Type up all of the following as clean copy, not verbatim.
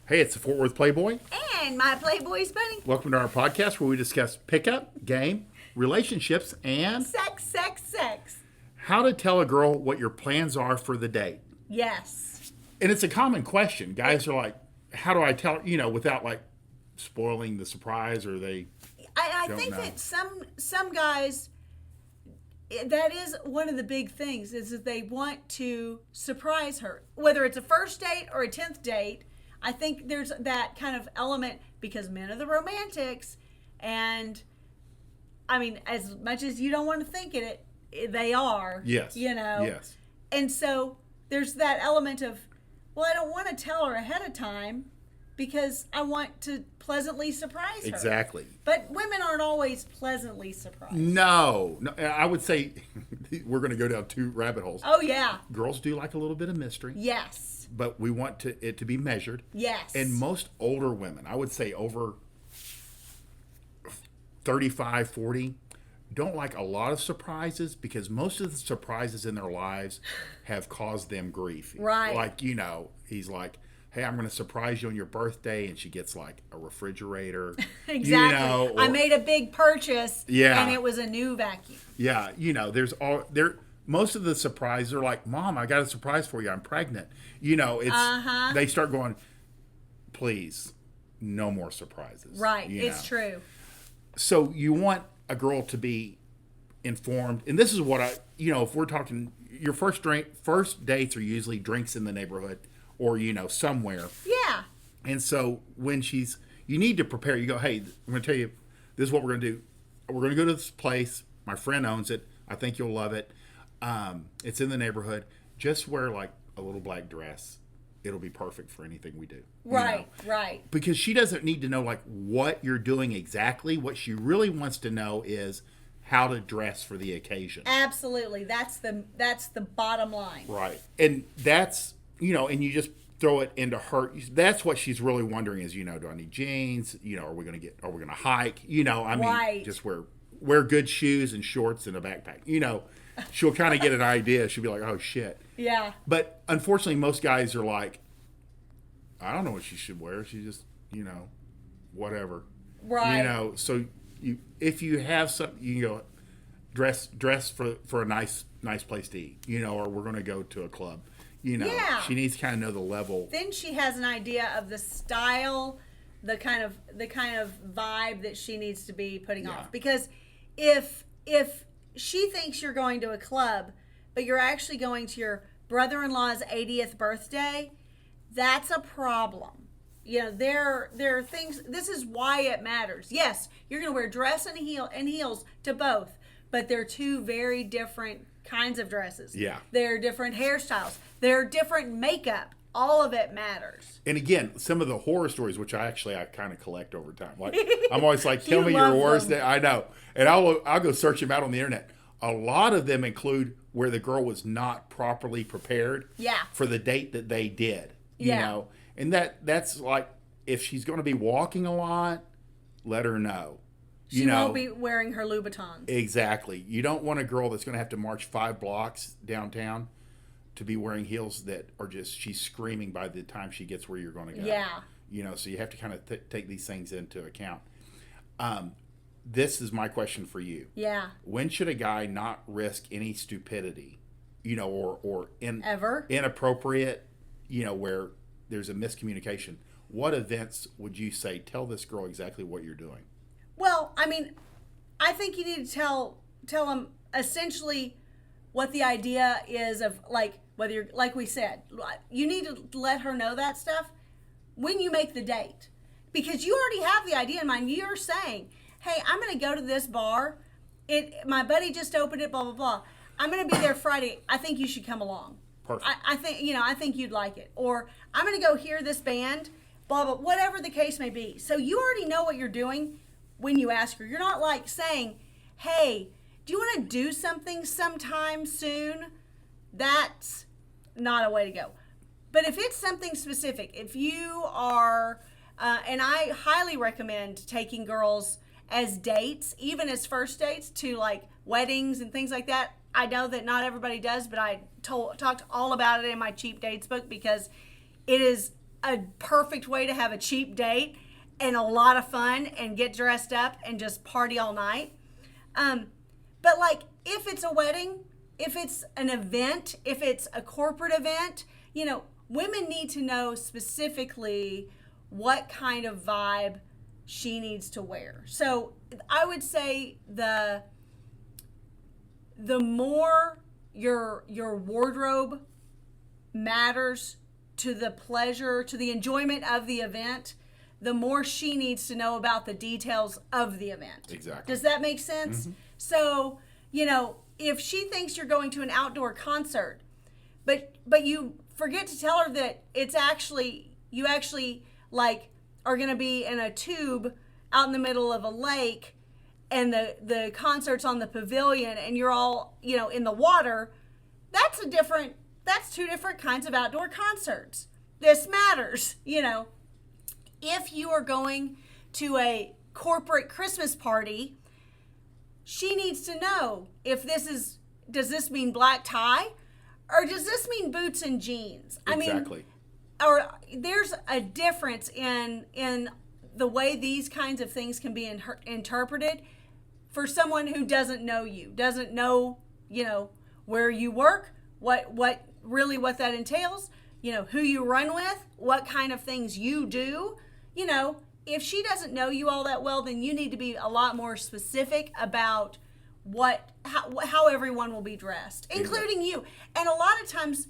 Hey, it's the Fort Worth Playboy. And my Playboys Bunny. Welcome to our podcast where we discuss pickup, game, relationships, and Sex. how to tell a girl what your plans are for the date. Yes. And it's a common question. Guys are like, how do I tell, without like spoiling the surprise or they I don't think know. that some guys, that is one of the big things, is that they want to surprise her. Whether it's a first date or a 10th date, I think there's that kind of element because men are the romantics. And, I mean, as much as you don't want to think it, they are. Yes. Yes. And so there's that element of, well, I don't want to tell her ahead of time because I want to pleasantly surprise her. Exactly. But women aren't always pleasantly surprised. No, I would say we're going to go down two rabbit holes. Oh, yeah. Girls do like a little bit of mystery. Yes. But we want it to be measured. Yes. And most older women, I would say over 35, 40, don't like a lot of surprises because most of the surprises in their lives have caused them grief. Right. Like, he's like, hey, I'm going to surprise you on your birthday. And she gets like a refrigerator. Exactly. I made a big purchase. Yeah. And it was a new vacuum. Yeah. Most of the surprises are like, Mom, I got a surprise for you. I'm pregnant. They start going, please, no more surprises. Right. It's true. So you want a girl to be informed. And this is what if we're talking, your first dates are usually drinks in the neighborhood or, somewhere. Yeah. And so when you need to prepare. You go, hey, I'm going to tell you, this is what we're going to do. We're going to go to this place. My friend owns it. I think you'll love it. It's in the neighborhood. Just wear like a little black dress. It'll be perfect for anything we do. Right. Because she doesn't need to know like what you're doing exactly. What she really wants to know is how to dress for the occasion. Absolutely. That's the bottom line. Right. And that's, and you just throw it into her. That's what she's really wondering is, do I need jeans? Are we going to hike? Right. Just wear good shoes and shorts and a backpack. She'll kind of get an idea. She'll be like, oh, shit. Yeah. But unfortunately, most guys are like, I don't know what she should wear. She just, whatever. Right. So if you have something, you go dress for a nice place to eat, or we're going to go to a club. Yeah. She needs to kind of know the level. Then she has an idea of the style, the kind of vibe that she needs to be putting off. Because if she thinks you're going to a club, but you're actually going to your brother-in-law's 80th birthday, that's a problem. There are things. This is why it matters. Yes, you're going to wear dress and heels to both, but they're two very different kinds of dresses. Yeah. They're different hairstyles. They're different makeup. All of it matters. And again, some of the horror stories, which I kind of collect over time. Like I'm always like, tell me your love worst them. day. I know, and I'll go search them out on the internet. A lot of them include where the girl was not properly prepared. Yeah. For the date that they did. Yeah. And that's like if she's going to be walking a lot, let her know. She won't be wearing her Louboutins. Exactly. You don't want a girl that's going to have to march 5 blocks downtown to be wearing heels that are just, she's screaming by the time she gets where you're going to go. Yeah. So you have to kind of take these things into account. This is my question for you. Yeah. When should a guy not risk any stupidity, or Ever? inappropriate, where there's a miscommunication? What events would you say, tell this girl exactly what you're doing? Well, I mean, I think you need to tell them essentially what the idea is of, like, whether you're, like we said, you need to let her know that stuff when you make the date. Because you already have the idea in mind. You're saying, hey, I'm going to go to this bar. My buddy just opened it, blah, blah, blah. I'm going to be there Friday. I think you should come along. Perfect. I think you'd like it. Or I'm going to go hear this band, blah, blah, whatever the case may be. So you already know what you're doing when you ask her. You're not like saying, hey, do you want to do something sometime soon? That's not a way to go. But if it's something specific, if you are, and I highly recommend taking girls as dates, even as first dates, to like weddings and things like that. I know that not everybody does, but I talked all about it in my Cheap Dates book because it is a perfect way to have a cheap date and a lot of fun and get dressed up and just party all night. But like, if it's a wedding, if it's an event, if it's a corporate event, you know, women need to know specifically what kind of vibe she needs to wear. So I would say the more your wardrobe matters to the pleasure, to the enjoyment of the event, the more she needs to know about the details of the event. Exactly. Does that make sense? Mm-hmm. So, you know, if she thinks you're going to an outdoor concert, but you forget to tell her that it's actually, you actually like are going to be in a tube out in the middle of a lake, and the concert's on the pavilion, and you're all, you know, in the water, that's two different kinds of outdoor concerts. This matters, you know. If you are going to a corporate Christmas party, she needs to know if does this mean black tie, or does this mean boots and jeans? Exactly. Or there's a difference in the way these kinds of things can be interpreted for someone who doesn't know you, doesn't know, you know, where you work, what that entails, you know, who you run with, what kind of things you do. You know, if she doesn't know you all that well, then you need to be a lot more specific about how everyone will be dressed, including you. And a lot of times,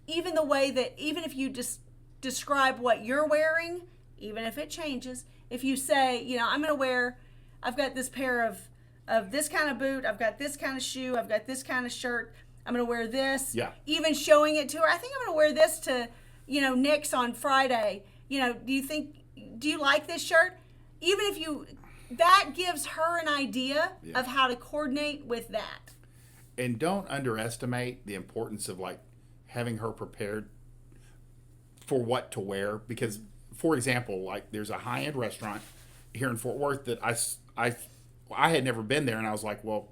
even if you just describe what you're wearing, even if it changes, if you say, you know, I've got this pair of this kind of boot, I've got this kind of shoe, I've got this kind of shirt, I'm going to wear this. Yeah. Even showing it to her, I think I'm going to wear this to, you know, Nick's on Friday. You know, do you like this shirt? Even if that gives her an idea of how to coordinate with that. And don't underestimate the importance of like having her prepared for what to wear. Because, for example, like there's a high-end restaurant here in Fort Worth that I had never been there, and I was like, well,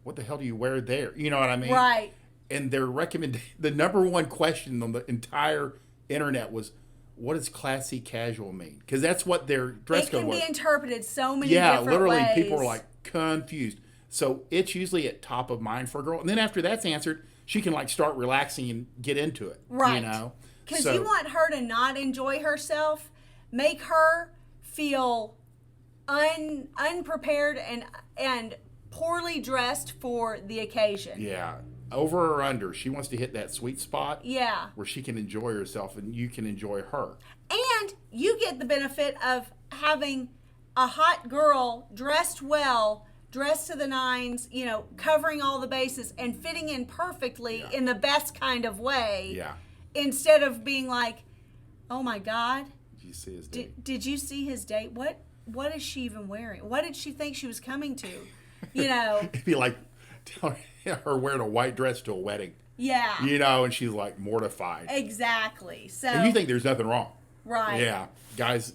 what the hell do you wear there? You know what I mean? Right. And the number one question on the entire internet was, what does classy casual mean? Because that's what their dress code was. It can be interpreted so many different ways. Yeah, literally, people are like confused. So it's usually at top of mind for a girl. And then after that's answered, she can like start relaxing and get into it. Right. You know? Because you want her to not enjoy herself. Make her feel unprepared and poorly dressed for the occasion. Yeah. Over or under, she wants to hit that sweet spot. Yeah. Where she can enjoy herself and you can enjoy her. And you get the benefit of having a hot girl dressed well, dressed to the nines, you know, covering all the bases and fitting in perfectly in the best kind of way. Yeah. Instead of being like, oh my God. Did you see his date? Did you see his date? What is she even wearing? What did she think she was coming to? You know. It'd be like her wearing a white dress to a wedding. Yeah. You know, and she's like mortified. Exactly. So. And you think there's nothing wrong. Right. Yeah. Guys,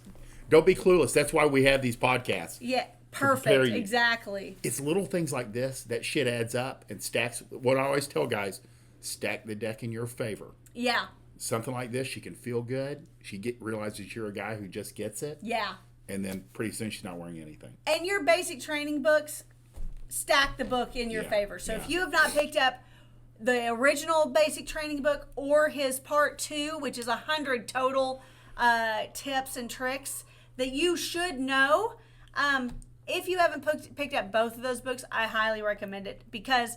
don't be clueless. That's why we have these podcasts. Yeah. Perfect. Exactly. It's little things like this that shit adds up and stacks. What I always tell guys, stack the deck in your favor. Yeah. Something like this, she can feel good. She realizes you're a guy who just gets it. Yeah. And then pretty soon she's not wearing anything. And your basic training books, stack the book in your favor. So if you have not picked up the original basic training book or his part 2, which is 100 total tips and tricks that you should know, if you haven't picked up both of those books, I highly recommend it, because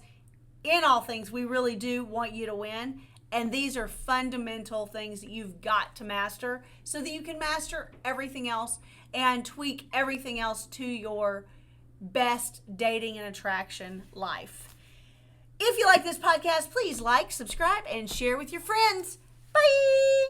in all things, we really do want you to win. And these are fundamental things that you've got to master so that you can master everything else and tweak everything else to your best dating and attraction life. If you like this podcast, please like, subscribe, and share with your friends. Bye!